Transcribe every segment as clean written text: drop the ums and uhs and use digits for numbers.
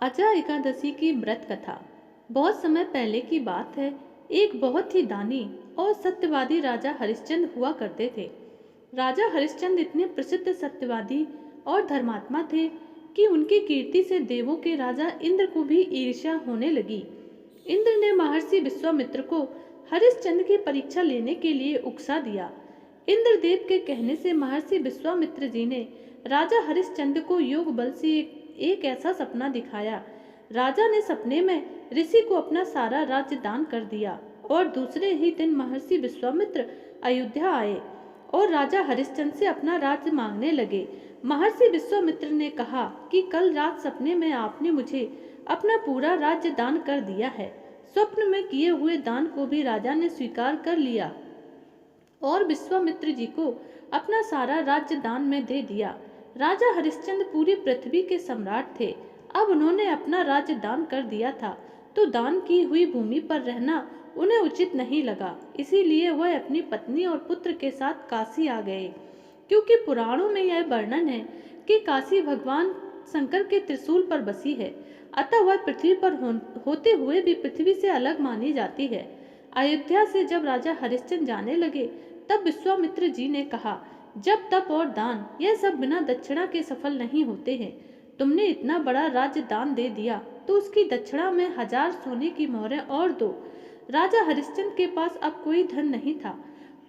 अजा एकादशी की व्रत कथा। बहुत समय पहले की बात है। एक बहुत ही दानी और सत्यवादी राजा हरिश्चंद्र हुआ करते थे। राजा हरिश्चंद्र इतने प्रसिद्ध सत्यवादी और धर्मात्मा थे कि उनकी कीर्ति से देवों के राजा इंद्र को भी ईर्ष्या होने लगी। इंद्र ने महर्षि विश्वामित्र को हरिश्चंद्र की परीक्षा लेने के लिए उकसा दिया। इंद्रदेव के कहने से महर्षि विश्वामित्र जी ने राजा हरिश्चंद्र को योग बल से एक ऐसा सपना दिखाया। राजा ने सपने में ऋषि को अपना सारा राज्य दान कर दिया और दूसरे ही दिन महर्षि विश्वामित्र अयोध्या आए और राजा हरिश्चंद्र से अपना राज्य मांगने लगे। महर्षि विश्वामित्र ने कहा कि कल रात सपने में आपने मुझे अपना पूरा राज्य दान कर दिया है। स्वप्न में किए हुए दान को भी राजा ने स्वीकार कर लिया और विश्वामित्र जी को अपना सारा राज्य दान में दे दिया। राजा हरिश्चंद्र पूरी पृथ्वी के सम्राट थे। अब उन्होंने अपना राज्य दान कर दिया था तो दान की हुई भूमि पर रहना उन्हें उचित नहीं लगा। इसीलिए वह अपनी पत्नी और पुत्र के साथ काशी आ गए। क्योंकि पुराणों में यह वर्णन है कि काशी भगवान शंकर के त्रिशूल पर बसी है, अतः वह पृथ्वी पर होते हुए भी पृथ्वी से अलग मानी जाती है। अयोध्या से जब राजा हरिश्चंद्र जाने लगे तब विश्वामित्र जी ने कहा, जब तप और दान यह सब बिना दक्षिणा के सफल नहीं होते हैं। तुमने इतना बड़ा राज्य दान दे दिया तो उसकी दक्षिणा में 1000 सोने की मोहरें और दो। राजा हरिश्चंद्र के पास अब कोई धन नहीं था।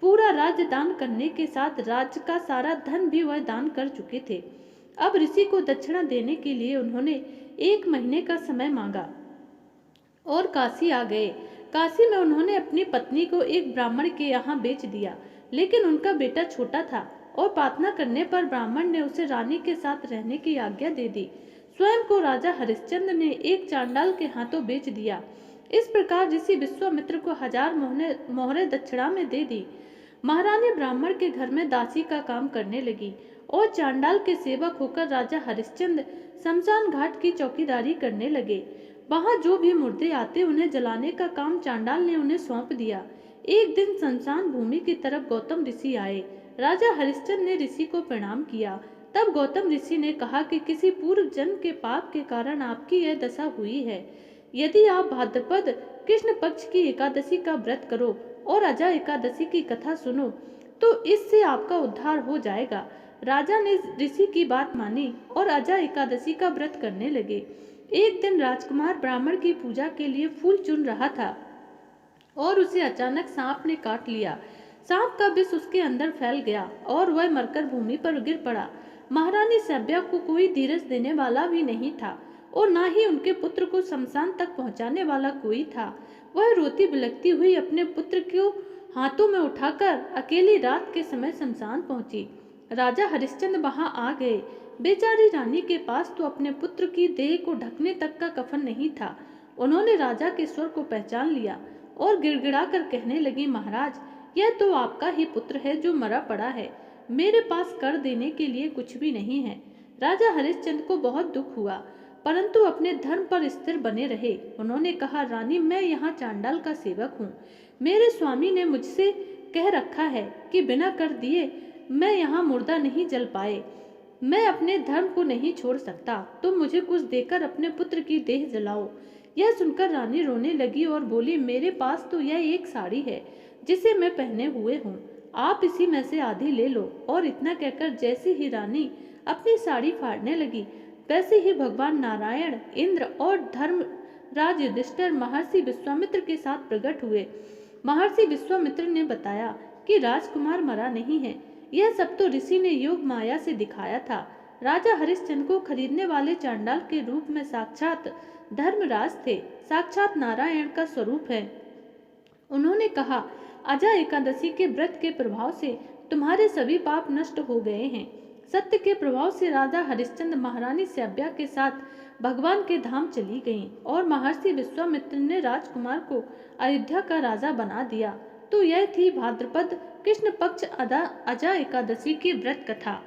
पूरा राज्य दान करने के साथ राज्य का सारा धन भी वह दान कर चुके थे। अब ऋषि को दक्षिणा देने के लिए उन्होंने 1 महीने का समय मांगा और काशी आ गए। काशी में उन्होंने अपनी पत्नी को एक ब्राह्मण के यहाँ बेच दिया, लेकिन उनका बेटा छोटा था और प्रार्थना करने पर ब्राह्मण ने उसे रानी के साथ रहने की आज्ञा दे दी। स्वयं को राजा हरिश्चंद्र ने एक चांडाल के हाथों बेच दिया। इस प्रकार ऋषि विश्वामित्र को 1000 मोहरें दक्षिणा में दे दी। महारानी ब्राह्मण के घर में दासी का काम करने लगी और चांडाल के सेवक होकर राजा हरिश्चंद्र शमशान घाट की चौकीदारी करने लगे। वहां जो भी मुर्दे आते उन्हें जलाने का काम चांडाल ने उन्हें सौंप दिया। एक दिन शमशान भूमि की तरफ गौतम ऋषि आए। राजा हरिश्चंद्र ने ऋषि को प्रणाम किया। तब गौतम ऋषि ने कहा कि किसी पूर्व जन्म के पाप के कारण आपकी यह दशा हुई है। यदि आप भाद्रपद कृष्ण पक्ष की एकादशी का व्रत करो और अजा एकादशी की कथा सुनो तो इससे आपका उद्धार हो जाएगा। राजा ने ऋषि की बात मानी और अजा एकादशी का व्रत करने लगे। एक दिन राजकुमार ब्राह्मण की पूजा के लिए फूल चुन रहा था और उसे अचानक सांप ने काट लिया। सांप का विष उसके अंदर फैल गया और वह मरकर भूमि पर गिर पड़ा। महारानी सभ्या को कोई धीरज देने वाला भी नहीं था और न ही उनके पुत्र को शमशान तक पहुंचाने वाला कोई था। वह रोती बिलखती हुई अपने पुत्र को हाथों में उठाकर अकेली रात के समय शमशान पहुंची। राजा हरिश्चंद्र वहां आ गए। बेचारी रानी के पास तो अपने पुत्र की देह को ढकने तक का कफन नहीं था। उन्होंने राजा के स्वर को पहचान लिया और गिड़गिड़ा कर कहने लगी, महाराज, यह तो आपका ही पुत्र है जो मरा पड़ा है। मेरे पास कर देने के लिए कुछ भी नहीं है। राजा हरिश्चंद्र को बहुत दुख हुआ, परंतु अपने धर्म पर स्थिर बने रहे। उन्होंने कहा, रानी, मैं यहाँ चांडाल का सेवक हूँ। मेरे स्वामी ने मुझसे कह रखा है कि बिना कर दिए मैं यहाँ मुर्दा नहीं जल पाए। मैं अपने धर्म को नहीं छोड़ सकता। तुम मुझे कुछ देकर अपने पुत्र की देह जलाओ। यह सुनकर रानी रोने लगी और बोली, मेरे पास तो यह एक साड़ी है जिसे मैं पहने हुए हूँ। आप इसी में से आधी ले लो। और इतना कहकर जैसे ही रानी अपनी साड़ी फाड़ने लगी वैसे ही भगवान नारायण, इंद्र और धर्मराज युधिष्ठिर महर्षि विश्वामित्र के साथ प्रकट हुए। महर्षि विश्वामित्र ने बताया कि राजकुमार मरा नहीं है। यह सब तो ऋषि ने योग माया से दिखाया था। राजा हरिश्चंद्र को खरीदने वाले चांडाल के रूप में साक्षात धर्मराज थे, साक्षात नारायण का स्वरूप है। उन्होंने कहा, अजा एकादशी के व्रत के प्रभाव से तुम्हारे सभी पाप नष्ट हो गए हैं। सत्य के प्रभाव से राजा हरिश्चंद्र महारानी सभ्या के साथ भगवान के धाम चली गईं और महर्षि विश्वामित्र ने राजकुमार को अयोध्या का राजा बना दिया। तो यह थी भाद्रपद कृष्ण पक्ष अजा एकादशी की व्रत कथा।